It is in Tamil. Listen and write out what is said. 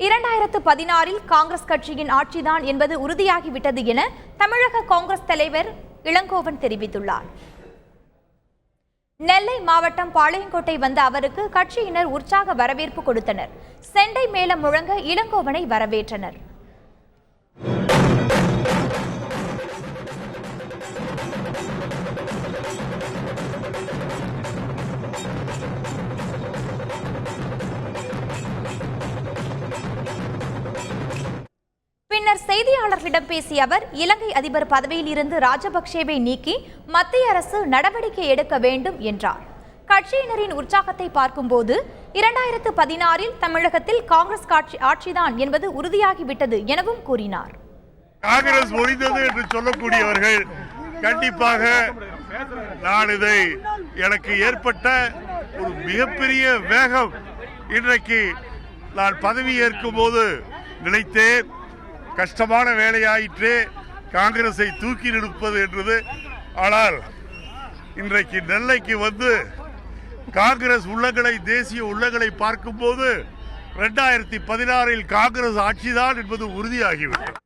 2016 காங்கிரஸ் கட்சியின் ஆட்சிதான் என்பது உறுதியாகிவிட்டது என தமிழக காங்கிரஸ் தலைவர் இளங்கோவன் தெரிவித்துள்ளார். நெல்லை மாவட்டம் பாளையங்கோட்டை வந்த அவருக்கு கட்சியினர் உற்சாக வரவேற்பு கொடுத்தனர். செண்டை மேளம் முழங்க இளங்கோவனை வரவேற்றனர். பின்னர் செய்தியாளர்களிடம் பேசிய அவர், இலங்கை அதிபர் பதவியில் இருந்து ராஜபக்சேவை நீக்கி மத்திய அரசு நடவடிக்கை எடுக்க வேண்டும் என்றார். கட்சியினரின் உற்சாகத்தை பார்க்கும்போது 2016 தமிழகத்தில் காங்கிரஸ் ஆட்சிதான் என்பது உறுதியாகிவிட்டது எனவும் கூறினார். காங்கிரஸ் ஒழிந்தது என்று சொல்லக்கூடியவர்கள் கண்டிப்பாக நான் இதை எனக்கு ஏற்பட்ட ஒரு மிகப்பெரிய வேகம் இன்றைக்கு நான் பதவி ஏற்கும் போது நினைத்தேன். கஷ்டமான வேலையாயிற்று காங்கிரஸை தூக்கி நிற்பது என்றது. ஆனால் இன்றைக்கு நெல்லைக்கு வந்து காங்கிரஸ் உள்ளங்களை, தேசிய உள்ளங்களை பார்க்கும்போது 2016 காங்கிரஸ் ஆட்சிதான் என்பது உறுதியாகிவிட்டது.